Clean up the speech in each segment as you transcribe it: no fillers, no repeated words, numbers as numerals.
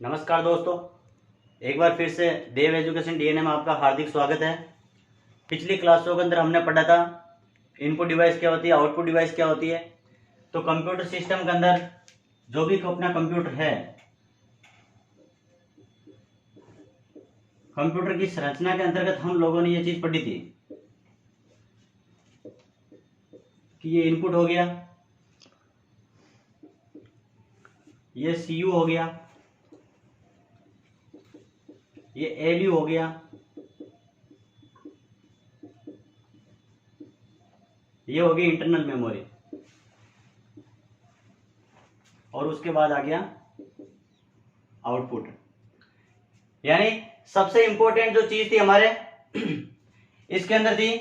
नमस्कार दोस्तों, एक बार फिर से देव एजुकेशन डीएनए में आपका हार्दिक स्वागत है। पिछली क्लासों के अंदर हमने पढ़ा था इनपुट डिवाइस क्या होती है, आउटपुट डिवाइस क्या होती है। तो कंप्यूटर सिस्टम के अंदर जो भी अपना कंप्यूटर है, कंप्यूटर की संरचना के अंतर्गत हम लोगों ने ये चीज पढ़ी थी कि ये इनपुट हो गया, ये सीयू हो गया, ये एलयू हो गया, ये हो गई इंटरनल मेमोरी, और उसके बाद आ गया आउटपुट। यानी सबसे इंपॉर्टेंट जो चीज थी हमारे इसके अंदर थी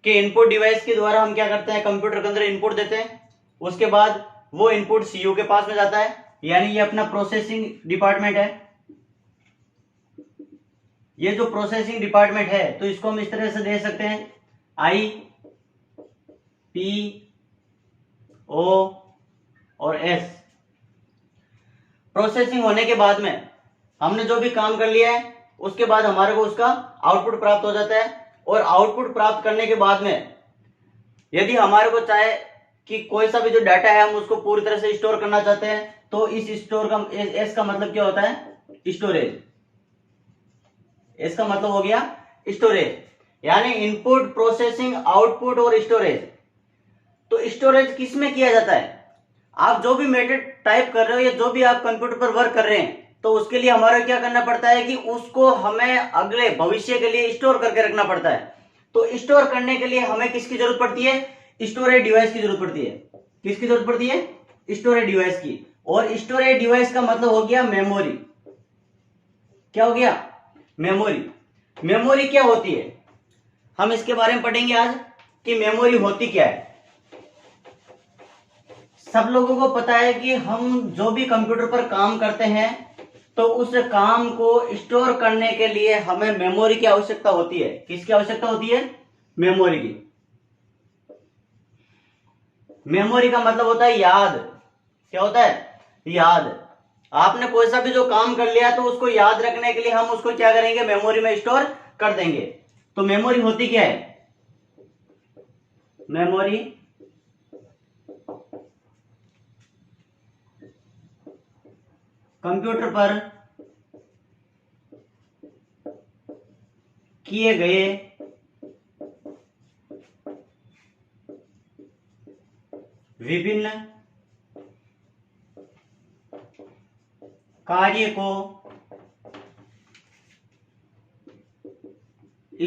कि इनपुट डिवाइस के द्वारा हम क्या करते हैं, कंप्यूटर के अंदर इनपुट देते हैं, उसके बाद वो इनपुट सीयू के पास में जाता है, यानी ये अपना प्रोसेसिंग डिपार्टमेंट है। ये जो प्रोसेसिंग डिपार्टमेंट है तो इसको हम इस तरह से दे सकते हैं आई पी ओ और एस। प्रोसेसिंग होने के बाद में हमने जो भी काम कर लिया है उसके बाद हमारे को उसका आउटपुट प्राप्त हो जाता है, और आउटपुट प्राप्त करने के बाद में यदि हमारे को चाहे कि कोई सा भी जो डाटा है हम उसको पूरी तरह से स्टोर करना चाहते हैं तो इस स्टोर का एस का मतलब क्या होता है, स्टोरेज। इसका मतलब हो गया स्टोरेज, यानी इनपुट, प्रोसेसिंग, आउटपुट और स्टोरेज। तो स्टोरेज किस में किया जाता है, आप जो भी मेथड टाइप कर रहे हो या जो भी आप कंप्यूटर पर वर्क कर रहे हैं तो उसके लिए हमारा क्या करना पड़ता है कि उसको हमें अगले भविष्य के लिए स्टोर करके रखना पड़ता है। तो स्टोर करने के लिए हमें किसकी जरूरत पड़ती है, स्टोरेज डिवाइस की जरूरत पड़ती है। किसकी जरूरत पड़ती है, स्टोरेज डिवाइस की। और स्टोरेज डिवाइस का मतलब हो गया मेमोरी। क्या हो गया, मेमोरी। मेमोरी क्या होती है, हम इसके बारे में पढ़ेंगे आज कि मेमोरी होती क्या है। सब लोगों को पता है कि हम जो भी कंप्यूटर पर काम करते हैं तो उस काम को स्टोर करने के लिए हमें मेमोरी की आवश्यकता होती है। किसकी आवश्यकता होती है, मेमोरी की। मेमोरी का मतलब होता है याद। क्या होता है, याद। आपने कोई सा भी जो काम कर लिया तो उसको याद रखने के लिए हम उसको क्या करेंगे, मेमोरी में स्टोर कर देंगे। तो मेमोरी होती क्या है, मेमोरी कंप्यूटर पर किए गए विभिन्न कार्य को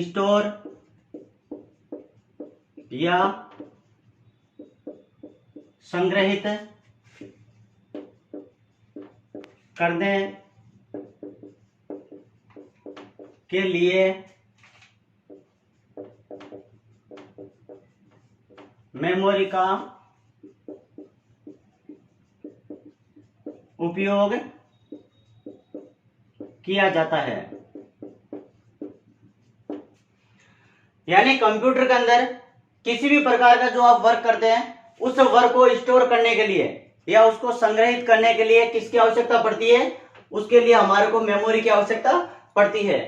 स्टोर या संग्रहित करने के लिए मेमोरी का उपयोग किया जाता है। यानी कंप्यूटर के अंदर किसी भी प्रकार का जो आप वर्क करते हैं उस वर्क को स्टोर करने के लिए या उसको संग्रहित करने के लिए किसकी आवश्यकता पड़ती है, उसके लिए हमारे को मेमोरी की आवश्यकता पड़ती है।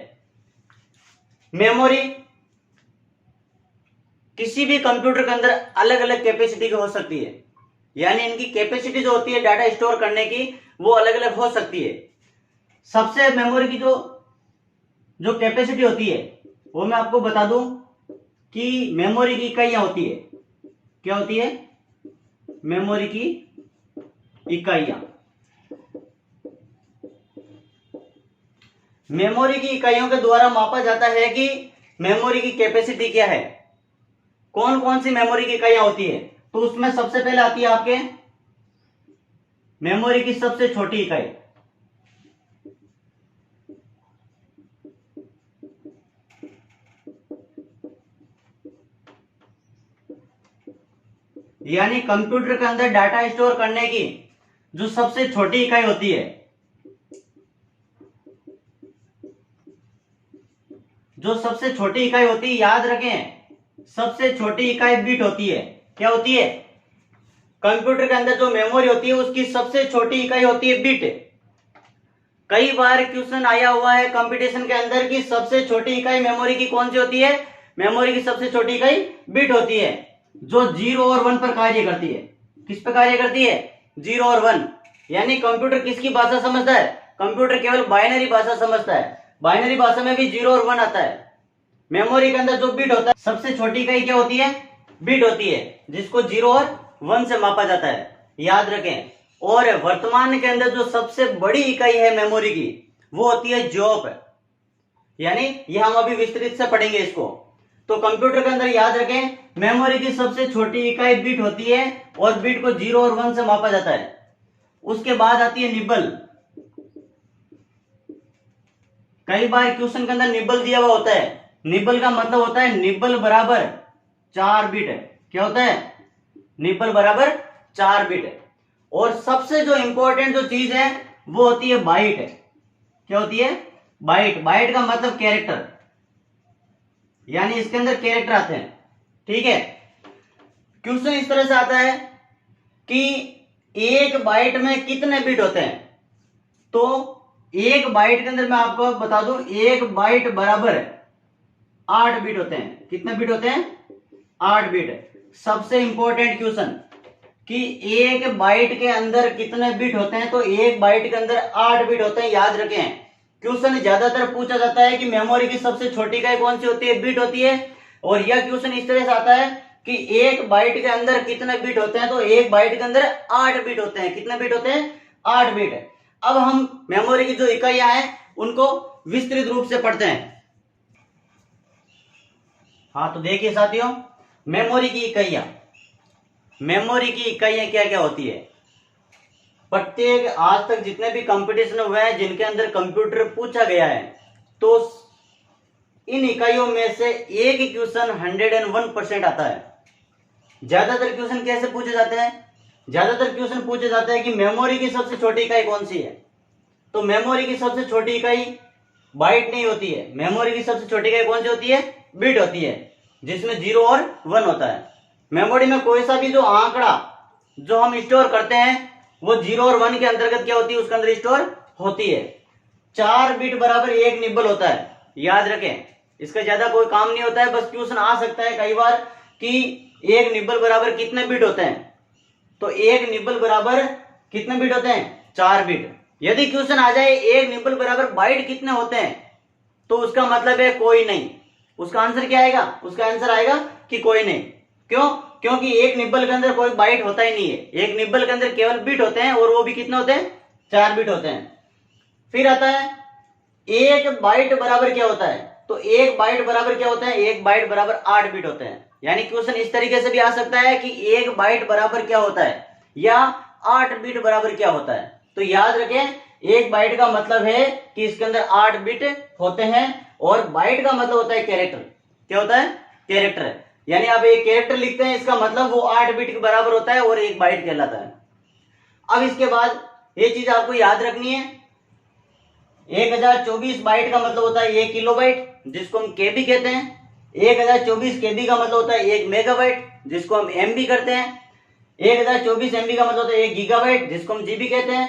मेमोरी किसी भी कंप्यूटर के अंदर अलग अलग कैपेसिटी की हो सकती है, यानी इनकी कैपेसिटी जो होती है डाटा स्टोर करने की वो अलग अलग हो सकती है। सबसे मेमोरी की जो कैपेसिटी होती है वो मैं आपको बता दूं कि मेमोरी की इकाइयां होती है। क्या होती है, मेमोरी की इकाइयां। मेमोरी की इकाइयों के द्वारा मापा जाता है कि मेमोरी की कैपेसिटी क्या है। कौन कौन सी मेमोरी की इकाइयां होती है, तो उसमें सबसे पहले आती है आपके मेमोरी की सबसे छोटी इकाई। यानी कंप्यूटर के अंदर डाटा स्टोर करने की जो सबसे छोटी इकाई होती है, जो सबसे छोटी इकाई होती है, याद रखें सबसे छोटी इकाई बिट होती है। क्या होती है, कंप्यूटर के अंदर जो मेमोरी होती है उसकी सबसे छोटी इकाई होती है बिट। कई बार क्वेश्चन आया हुआ है कंपटीशन के अंदर की सबसे छोटी इकाई मेमोरी की कौन सी होती है? मेमोरी की सबसे छोटी इकाई बिट होती है, जो 0 और 1 पर कार्य करती है। किस पर कार्य करती है? 0 और 1। यानी कंप्यूटर किसकी भाषा समझता है? कंप्यूटर केवल बाइनरी भाषा समझता है। बाइनरी भाषा में भी 0 और 1 आता है। मेमोरी के अंदर जो बिट होता है, सबसे छोटी इकाई क्या होती है? बिट होती है, जिसको 0 और 1 से मापा जाता है, याद रखें। और वर्तमान के अंदर जो सबसे बड़ी इकाई है मेमोरी की, वो होती है जॉब। यानी ये हम अभी विस्तृत से पढ़ेंगे इसको। तो कंप्यूटर के अंदर याद रखें, मेमोरी की सबसे छोटी इकाई बिट होती है और बिट को 0 और 1 से मापा जाता है। उसके बाद आती है निब्बल। कई बार क्वेश्चन के अंदर निब्बल दिया हुआ होता है। निब्बल का मतलब होता है निब्बल बराबर 4 बिट। क्या होता है? निब्बल बराबर 4 बिट। और सबसे जो इंपॉर्टेंट जो चीज है वो होती है बाइट। क्या होती है? बाइट। बाइट का मतलब कैरेक्टर, यानी इसके अंदर कैरेक्टर आते हैं। ठीक है, क्वेश्चन इस तरह से आता है कि एक बाइट में कितने बिट होते हैं? तो एक बाइट के अंदर मैं आपको बता दूं, एक बाइट बराबर 8 बिट होते हैं। कितने बिट होते हैं? 8 बिट। सबसे इंपॉर्टेंट क्वेश्चन कि एक बाइट के अंदर कितने बिट होते हैं? तो एक बाइट के अंदर 8 बिट होते हैं, याद रखें। क्वेश्चन ज्यादातर पूछा जाता है कि मेमोरी की सबसे छोटी इकाई कौन सी होती है? बिट होती है। और यह क्वेश्चन इस तरह से आता है कि एक बाइट के अंदर कितने बिट होते हैं? तो एक बाइट के अंदर 8 बिट होते हैं। कितने बिट होते हैं? 8 बिट। अब हम मेमोरी की जो इकाइयां हैं उनको विस्तृत रूप से पढ़ते हैं। हाँ, तो देखिए साथियों, मेमोरी की इकाइयां, मेमोरी की इकाइयां क्या क्या होती है? प्रत्येक आज तक जितने भी कंपटीशन हुए हैं जिनके अंदर कंप्यूटर पूछा गया है, तो इन इकाइयों में से एक क्वेश्चन 101% आता है। ज्यादातर क्वेश्चन कैसे पूछे जाते हैं? ज्यादातर क्वेश्चन पूछे जाते हैं कि मेमोरी की सबसे छोटी इकाई कौन सी है? तो मेमोरी की सबसे छोटी इकाई बाइट नहीं होती है। मेमोरी की सबसे छोटी इकाई कौन सी होती है? बिट होती है, जिसमें 0 और 1 होता है। मेमोरी में कोई सा भी जो आंकड़ा जो हम स्टोर करते हैं वो 0 और 1 के अंतर्गत क्या होती है? उसके अंदर स्टोर होती है। 4 बिट बराबर 1 निब्बल होता है, याद रखें। इसका ज्यादा कोई काम नहीं होता है, बस क्वेश्चन आ सकता है कई बार कि 1 निब्बल बराबर कितने बिट होते हैं? तो 1 निब्बल बराबर कितने बिट होते हैं? 4 बिट। यदि क्वेश्चन आ जाए 1 निब्बल बराबर बाइट कितने होते हैं, तो उसका मतलब है कोई नहीं। उसका आंसर क्या आएगा? उसका आंसर आएगा कि कोई नहीं। क्यों? क्योंकि 1 निब्बल के अंदर कोई बाइट होता ही नहीं है। 1 निब्बल के अंदर केवल बिट होते हैं, और वो भी कितने होते हैं? 4 बिट होते हैं। फिर आता है 1 बाइट बराबर क्या होता है? तो 1 बाइट बराबर क्या होता है? 1 बाइट बराबर 8 बिट होते हैं। यानी क्वेश्चन इस तरीके से भी आ सकता है कि 1 बाइट बराबर क्या होता है, या 8 बिट बराबर क्या होता है। तो याद रखें, 1 बाइट का मतलब है कि इसके अंदर 8 बिट होते हैं, और बाइट का मतलब होता है कैरेक्टर। क्या होता है? कैरेक्टर। यानी आप एक कैरेक्टर लिखते हैं, इसका मतलब वो 8 बिट के बराबर होता है और 1 बाइट कहलाता है। अब इसके बाद ये चीज आपको याद रखनी है, 1024 बाइट का मतलब होता है 1 किलोबाइट, जिसको हम केबी कहते हैं। 1024 केबी का मतलब होता है 1 मेगाबाइट, जिसको हम एमबी करते हैं। 1024 एमबी का मतलब होता है 1 गीगाबाइट, जिसको हम जीबी कहते हैं।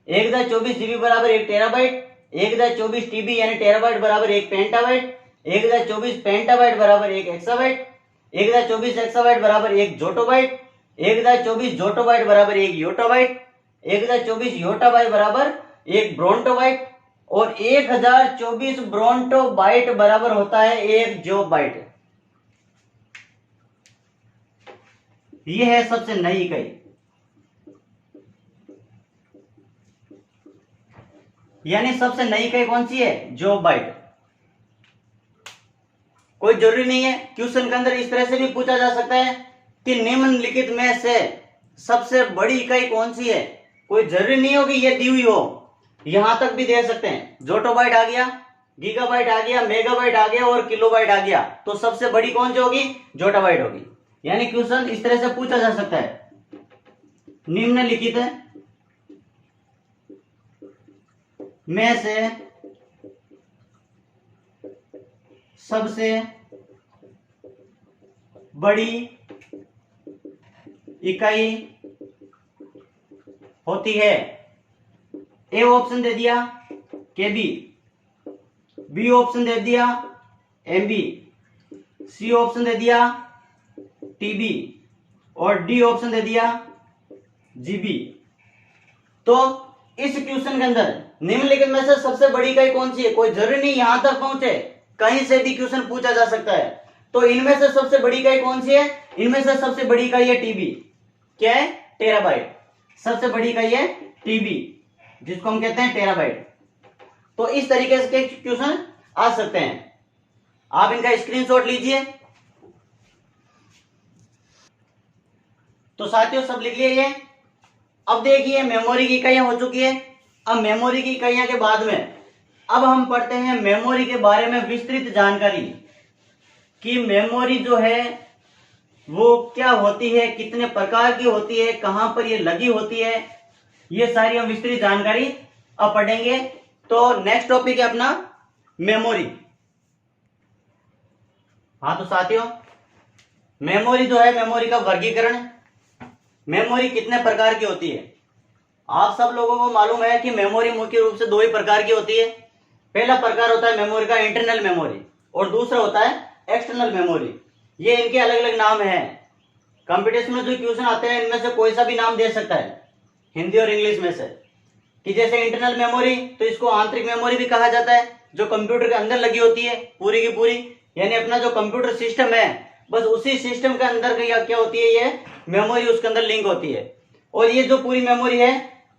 1024 जीबी बराबर 1 टेराबाइट। 1024 टीबी यानी टेराबाइट बराबर 1 पेंटाबाइट। 1024 पेंटाबाइट बराबर 1 एक्साबाइट। 1024 एक्साबाइट बराबर 1 जोटोबाइट। 1024 जोटोबाइट बराबर 1 योटाबाइट। 1024 योटाबाइट बराबर 1 ब्रोंटोबाइट। और 1024 ब्रोंटोबाइट बराबर होता है 1 जोबाइट। ये है सबसे नई इकाई। यानी सबसे नई इकाई कौन सी है? जोबाइट। कोई जरूरी नहीं है, क्वेश्चन के अंदर इस तरह से भी पूछा जा सकता है कि निम्नलिखित में से सबसे बड़ी इकाई कौन सी है। कोई जरूरी नहीं हो कि ये दी हुई हो, यहां तक भी दे सकते हैं। जोटोबाइट आ गया, गीगाबाइट आ गया, मेगाबाइट आ गया और किलोबाइट आ गया, तो सबसे बड़ी कौन सी होगी? जोटाबाइट होगी। यानी क्वेश्चन इस तरह से पूछा जा सकता है, निम्नलिखित में से सबसे बड़ी इकाई होती है। ए ऑप्शन दे दिया KB, B ऑप्शन दे दिया MB, C ऑप्शन दे दिया TB और D ऑप्शन दे दिया GB। तो इस क्वेश्चन के अंदर निम्नलिखित में से सबसे बड़ी इकाई कौन सी है? कोई जरूरी नहीं यहां तक पहुंचे, कहीं से भी क्वेश्चन पूछा जा सकता है। तो इनमें से सबसे बड़ी इकाई कौन सी है? इनमें से सबसे बड़ी इकाई है TB। क्या है? टेराबाइट। सबसे बड़ी इकाई है TB, जिसको हम कहते हैं टेराबाइट। तो इस तरीके से क्वेश्चन आ सकते हैं। आप इनका स्क्रीनशॉट लीजिए। तो साथियों सब लिख लिए ये। अब देखिए मेमोरी की इकाइयां हो चुकी है। अब मेमोरी की इकाइयां के बाद में अब हम पढ़ते हैं मेमोरी के बारे में विस्तृत जानकारी, कि मेमोरी जो है वो क्या होती है, कितने प्रकार की होती है, कहां पर ये लगी होती है, ये सारी हम विस्तृत जानकारी अब पढ़ेंगे। तो नेक्स्ट टॉपिक है अपना मेमोरी। हाँ तो साथियों मेमोरी जो है, मेमोरी का वर्गीकरण, मेमोरी कितने प्रकार की होती है? आप सब लोगों को मालूम है कि मेमोरी मुख्य रूप से दो ही प्रकार की होती है। पहला प्रकार होता है मेमोरी का इंटरनल मेमोरी और दूसरा होता है एक्सटर्नल मेमोरी। ये इनके अलग अलग नाम हैं। कंप्यूटेशन में जो क्वेश्चन आते हैं इनमें से कोई सा भी नाम दे सकता है, हिंदी और इंग्लिश में से। कि जैसे इंटरनल मेमोरी, तो इसको आंतरिक मेमोरी भी कहा जाता है, जो कंप्यूटर के अंदर लगी होती है पूरी की पूरी। यानी अपना जो कंप्यूटर सिस्टम है, बस उसी सिस्टम के अंदर क्या होती है, ये मेमोरी उसके अंदर लिंक होती है। और ये जो पूरी मेमोरी है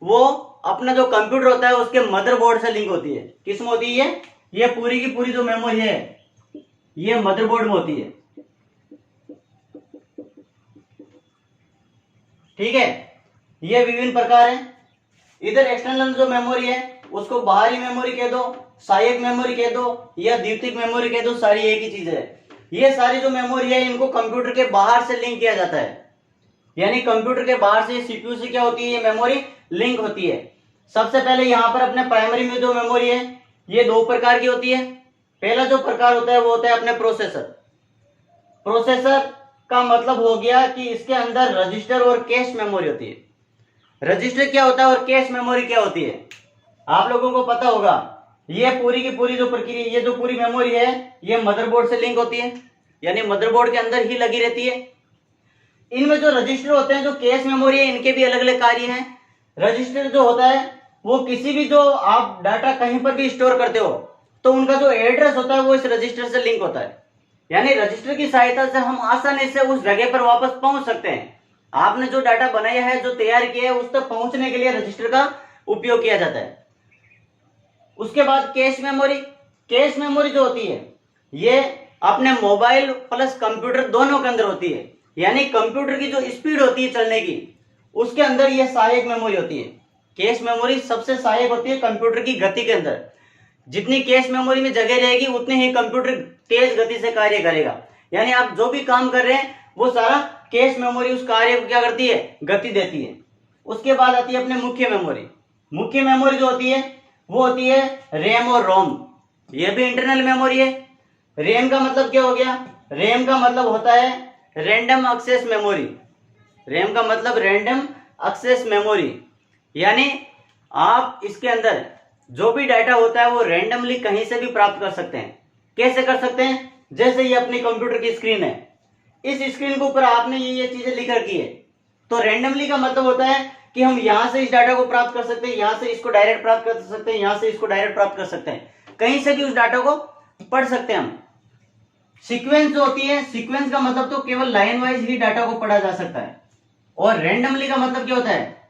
वो अपना जो कंप्यूटर होता है उसके मदरबोर्ड से लिंक होती है। किसमें होती है? ये पूरी की पूरी जो मेमोरी है ये मदरबोर्ड में होती है। ठीक है, ये विभिन्न प्रकार है। इधर एक्सटर्नल जो मेमोरी है उसको बाहरी मेमोरी कह दो, सहायक मेमोरी कह दो या द्वितीयक मेमोरी कह दो, सारी एक ही चीज है। ये सारी जो मेमोरी है इनको कंप्यूटर के बाहर से लिंक किया जाता है। यानी कंप्यूटर के बाहर से सीपीयू से क्या होती है, ये मेमोरी लिंक होती है। सबसे पहले यहाँ पर अपने प्राइमरी में जो मेमोरी है ये दो प्रकार की होती है। पहला जो प्रकार होता है वो होता है अपने प्रोसेसर। प्रोसेसर का मतलब हो गया कि इसके अंदर रजिस्टर और कैश मेमोरी होती है। रजिस्टर क्या होता है और कैश मेमोरी क्या होती है, आप लोगों को पता होगा। ये पूरी की पूरी जो प्रक्रिया, ये जो पूरी मेमोरी है ये मदरबोर्ड से लिंक होती है, यानी मदरबोर्ड के अंदर ही लगी रहती है। इनमें जो रजिस्टर होते हैं, जो कैश मेमोरी है, इनके भी अलग अलग कार्य हैं। रजिस्टर जो होता है वो किसी भी जो आप डाटा कहीं पर भी स्टोर करते हो तो उनका जो एड्रेस होता है वो इस रजिस्टर से लिंक होता है। यानी रजिस्टर की सहायता से हम आसानी से उस जगह पर वापस पहुंच सकते हैं। आपने जो डाटा बनाया है, जो तैयार किया है, उस तक पहुंचने के लिए रजिस्टर का उपयोग किया जाता है। उसके बाद कैश मेमोरी। कैश मेमोरी जो होती है ये अपने मोबाइल प्लस कंप्यूटर दोनों के अंदर होती है। यानी कंप्यूटर की जो स्पीड होती है चलने की, उसके अंदर ये सहायक मेमोरी होती है। कैश मेमोरी सबसे सहायक होती है कंप्यूटर की गति के अंदर। जितनी कैश मेमोरी में जगह रहेगी उतनी ही कंप्यूटर तेज गति से कार्य करेगा। यानी आप जो भी काम कर रहे हैं वो सारा कैश मेमोरी उस कार्य को क्या करती है, गति देती है। उसके बाद आती है अपने मुख्य मेमोरी। मुख्य मेमोरी जो होती है वो होती है रैम और रोम। ये भी इंटरनल मेमोरी है। रैम का मतलब क्या हो गया? रैम का मतलब होता है रैंडम एक्सेस मेमोरी। रैम का मतलब रैंडम एक्सेस मेमोरी, यानी आप इसके अंदर जो भी डाटा होता है वो रैंडमली कहीं से भी प्राप्त कर सकते हैं। कैसे कर सकते हैं? जैसे ये अपनी कंप्यूटर की स्क्रीन है, इस स्क्रीन के ऊपर आपने ये चीजें लिख रखी है, तो रैंडमली का मतलब होता है कि हम यहां से इस डाटा को प्राप्त कर सकते हैं, यहां से इसको डायरेक्ट प्राप्त कर सकते हैं, यहां से इसको डायरेक्ट प्राप्त कर सकते हैं, कहीं से भी उस डाटा को पढ़ सकते हैं हम। सीक्वेंस जो होती है, सीक्वेंस का मतलब तो केवल लाइन वाइज ही डाटा को पढ़ा जा सकता है। और रैंडमली का मतलब क्या होता है?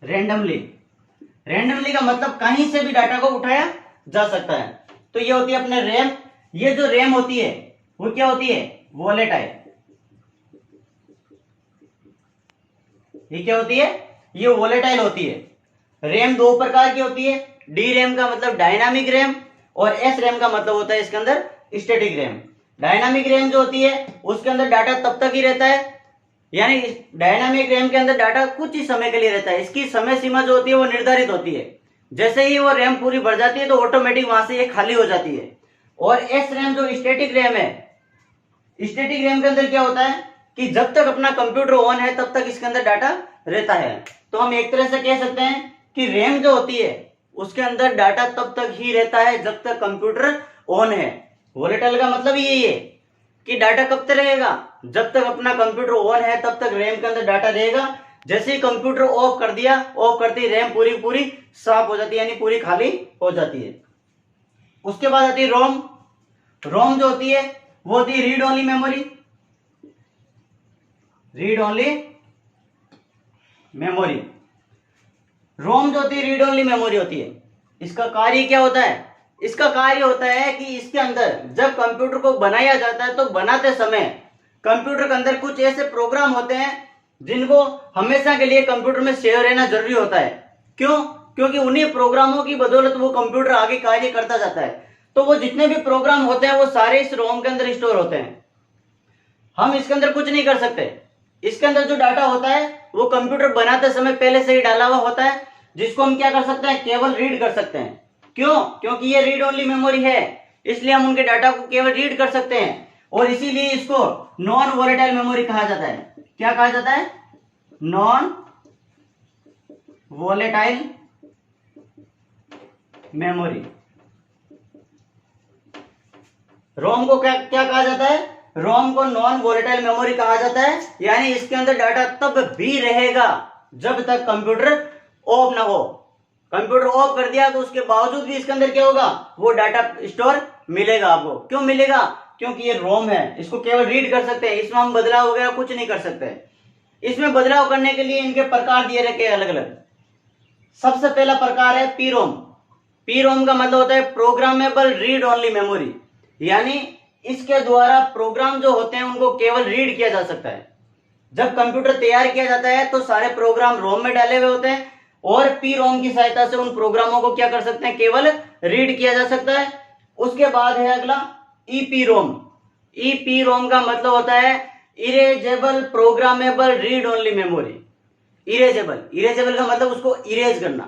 रैंडमली का मतलब कहीं से भी डाटा को उठाया जा सकता है। तो ये होती है अपने रैम। ये जो रैम होती है वो क्या होती है? वोलेटाइल। ये क्या होती है? ये वोलेटाइल होती है। रैम दो प्रकार की होती है। डी रैम का मतलब डायनामिक रैम और एस रैम का मतलब होता है इसके अंदर स्टैटिक रैम। डायनामिक रैम जो होती है उसके अंदर डाटा तब तक ही रहता है, यानी डायनामिक रैम के अंदर डाटा कुछ ही समय के लिए रहता है। इसकी समय सीमा जो होती है वो निर्धारित होती है। जैसे ही वो रैम पूरी भर जाती है तो ऑटोमेटिक वहां से ये खाली हो जाती है। और एस रैम जो स्टैटिक रैम है, स्टैटिक रैम के अंदर क्या होता है कि जब तक अपना कंप्यूटर ऑन है तब तक इसके अंदर डाटा रहता है। तो हम एक तरह से कह सकते हैं कि रैम जो होती है उसके अंदर डाटा तब तक ही रहता है जब तक कंप्यूटर ऑन है। वोलेटाइल का मतलब यही है कि डाटा कब तक रहेगा, जब तक अपना कंप्यूटर ऑन है तब तक रैम के अंदर डाटा रहेगा। जैसे ही कंप्यूटर ऑफ कर दिया, ऑफ करती रैम पूरी पूरी साफ हो जाती है, यानी पूरी खाली हो जाती है। उसके बाद आती है रोम। रोम जो होती है वो होती है read only memory. Read only memory, ROM जो होती है रीड ओनली मेमोरी होती है। इसका कार्य क्या होता है? इसका कार्य होता है कि इसके अंदर जब कंप्यूटर को बनाया जाता है तो बनाते समय कंप्यूटर के अंदर कुछ ऐसे प्रोग्राम होते हैं जिनको हमेशा के लिए कंप्यूटर में सेव रहना जरूरी होता है। क्यों? क्योंकि उन्हीं प्रोग्रामों की बदौलत वो कंप्यूटर आगे कार्य करता जाता है। तो वो जितने भी प्रोग्राम होते हैं वो सारे इस रोम के अंदर स्टोर होते हैं। हम इसके अंदर कुछ नहीं कर सकते। इसके अंदर जो डाटा होता है वो कंप्यूटर बनाते समय पहले से ही डाला हुआ होता है, जिसको हम क्या कर सकते हैं? केवल रीड कर सकते हैं। क्यों? क्योंकि ये रीड ओनली मेमोरी है, इसलिए हम उनके डाटा को केवल रीड कर सकते हैं। और इसीलिए इसको नॉन वोलेटाइल मेमोरी कहा जाता है। क्या कहा जाता है? Non volatile memory. रोम को क्या क्या कहा जाता है? रोम को नॉन वोलेटाइल मेमोरी कहा जाता है, यानी इसके अंदर डाटा तब भी रहेगा जब तक कंप्यूटर ऑफ ना हो। कंप्यूटर ऑफ कर दिया तो उसके बावजूद भी इसके अंदर क्या होगा? वो डाटा स्टोर मिलेगा आपको। क्यों मिलेगा? क्योंकि ये रोम है, इसको केवल रीड कर सकते हैं, इसमें हम बदलाव वगैरह कुछ नहीं कर सकते। इसमें बदलाव करने के लिए इनके प्रकार दिए रखे अलग अलग। सबसे पहला प्रकार है पीरोम। पीरोम का मतलब होता है प्रोग्रामेबल रीड ओनली मेमोरी, यानी इसके द्वारा प्रोग्राम जो होते हैं उनको केवल रीड किया जा सकता है। जब कंप्यूटर तैयार किया जाता है तो सारे प्रोग्राम रोम में डाले हुए होते हैं और पी रोम की सहायता से उन प्रोग्रामों को क्या कर सकते हैं? केवल रीड किया जा सकता है। उसके बाद है अगला ईपी रोम। ईपी रोम का मतलब होता है erasable programmable read only memory. Erasable, erasable का मतलब उसको इरेज करना।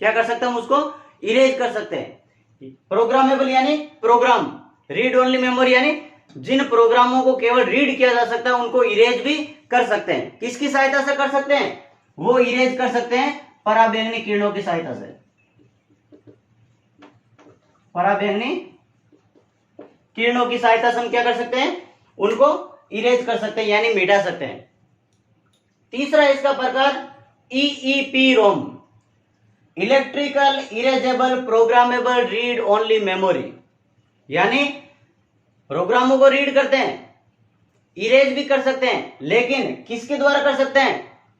क्या कर सकते हैं? हम उसको इरेज कर सकते हैं। प्रोग्रामेबल यानी प्रोग्राम, रीड ओनली मेमोरी यानी जिन प्रोग्रामों को केवल रीड किया जा सकता है उनको इरेज भी कर सकते हैं। किसकी सहायता से कर सकते हैं? वो इरेज कर सकते हैं पराबैंगनी किरणों की सहायता से। पराबैंगनी किरणों की सहायता से हम क्या कर सकते हैं? उनको इरेज कर सकते हैं, यानी मिटा सकते हैं। तीसरा इसका प्रकार EEPROM, electrical erasable programmable read only memory, यानी प्रोग्रामों को रीड करते हैं, इरेज भी कर सकते हैं, लेकिन किसके द्वारा कर सकते हैं?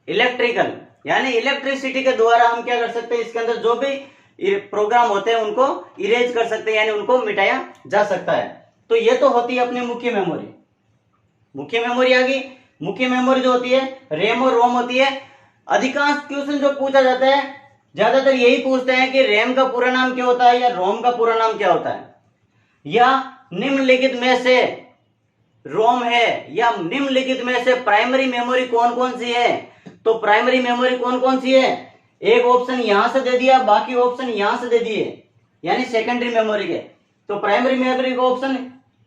इलेक्ट्रिकल, यानी इलेक्ट्रिसिटी के द्वारा हम क्या कर सकते हैं? इसके अंदर जो भी प्रोग्राम होते हैं उनको इरेज कर सकते हैं, यानी उनको मिटाया जा सकता है। तो ये तो होती है अपनी मुख्य मेमोरी। मुख्य मेमोरी आ गई। मुख्य मेमोरी जो होती है रैम और रोम होती है। अधिकांश क्वेश्चन जो पूछा जाता है ज्यादातर यही पूछते हैं कि रैम का पूरा नाम क्या होता है या रोम का पूरा नाम क्या होता है, या निम्नलिखित में से रोम है या निम्नलिखित में से प्राइमरी मेमोरी कौन कौन सी है। तो प्राइमरी मेमोरी कौन कौन सी है? एक ऑप्शन यहां से दे दिया, बाकी ऑप्शन यहां से दे दिए, यानी सेकेंडरी मेमोरी के। तो प्राइमरी मेमोरी का ऑप्शन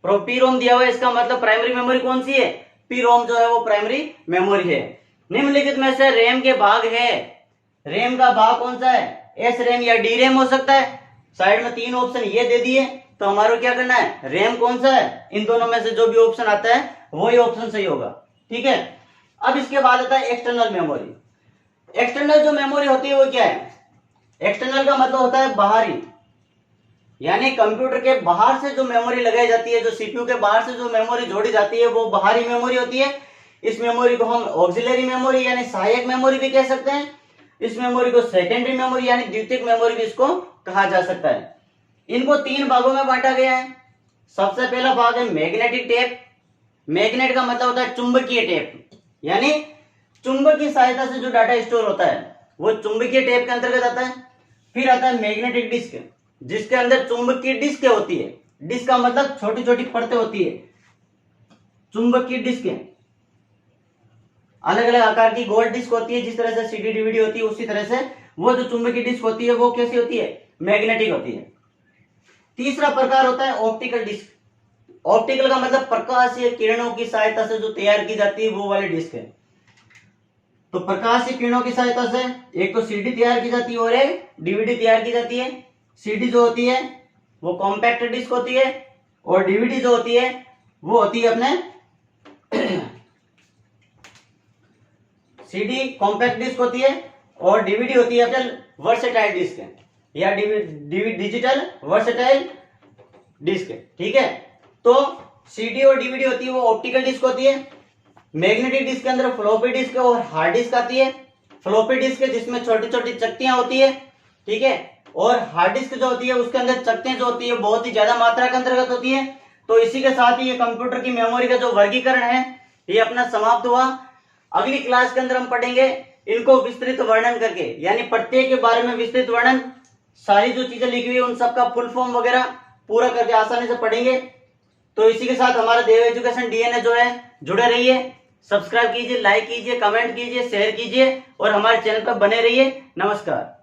पी रोम दिया हुआ है, इसका मतलब प्राइमरी मेमोरी कौन सी है? पी रोम जो है वो प्राइमरी मेमोरी है। निम्नलिखित में से रैम के भाग है, रैम का भाग कौन सा है? एस रैम या डी रैम हो सकता है। साइड में तीन ऑप्शन ये दे दिए, तो हमारा क्या करना है? रैम कौन सा है? इन दोनों में से जो भी ऑप्शन आता है वही ऑप्शन सही होगा। ठीक है। अब इसके बाद आता है एक्सटर्नल मेमोरी। एक्सटर्नल जो मेमोरी होती है वो क्या है? एक्सटर्नल का मतलब होता है बाहरी, यानी कंप्यूटर के बाहर से जो मेमोरी लगाई जाती है, जो सीपीयू के बाहर से जो मेमोरी जोड़ी जाती है वो बाहरी मेमोरी होती है। इस मेमोरी को हम ऑक्सिलरी मेमोरी यानी सहायक मेमोरी भी कह सकते हैं। इस मेमोरी को सेकेंडरी मेमोरी यानी द्वितीयक मेमोरी भी इसको कहा जा सकता है। इनको तीन भागों में बांटा गया है। सबसे पहला भाग है मैग्नेटिक टेप। मैग्नेट का मतलब होता है चुंबकीय टेप, यानी चुंबक की सहायता से जो डाटा स्टोर होता है वो चुंबकीय टेप के अंतर्गत आता है। फिर आता है मैग्नेटिक डिस्क, जिसके अंदर चुंबकीय डिस्क होती है। डिस्क का मतलब छोटी छोटी परतें होती है। चुंबकीय डिस्क अलग अलग आकार की गोल डिस्क होती है, जिस तरह से सीडी डीवीडी होती है उसी तरह से वो जो चुंबकीय डिस्क होती है वो कैसी होती है? मैग्नेटिक होती है। तीसरा प्रकार होता है ऑप्टिकल डिस्क। ऑप्टिकल का मतलब प्रकाशीय किरणों की सहायता से जो तैयार की जाती है वो वाली डिस्क है। तो प्रकाशीय किरणों की सहायता से एक तो सीडी तैयार की जाती है और एक डीवीडी तैयार की जाती है। सीडी जो होती है वो कॉम्पैक्ट डिस्क होती है और डीवीडी जो होती है वो होती है अपने सीडी कॉम्पैक्ट डिस्क होती है और डीवीडी होती है अपने वर्सेटाइल डिस्क या डिजिटल वर्सेटाइल डिस्क। ठीक है, तो सीडी और डीवीडी होती है वो ऑप्टिकल डिस्क होती है। मैग्नेटिक डिस्क के अंदर फ्लॉपी डिस्क और हार्ड डिस्क आती है। फ्लॉपी डिस्क जिसमें छोटी छोटी चकतियां होती है, ठीक है, और हार्ड डिस्क जो होती है उसके अंदर चकतियां जो होती है बहुत ही ज्यादा मात्रा के अंतर्गत होती है। तो इसी के साथ ही ये कंप्यूटर की मेमोरी का जो वर्गीकरण है ये अपना समाप्त हुआ। अगली क्लास के अंदर हम पढ़ेंगे इनको विस्तृत वर्णन करके, यानी प्रत्येक के बारे में विस्तृत वर्णन, सारी जो चीजें लिखी हुई है उन सबका फुल फॉर्म वगैरह पूरा करके आसानी से पढ़ेंगे। तो इसी के साथ हमारा देव एजुकेशन डीएनए जो है जुड़े रहिए, सब्सक्राइब कीजिए, लाइक कीजिए, कमेंट कीजिए, शेयर कीजिए और हमारे चैनल पर बने रहिए। नमस्कार।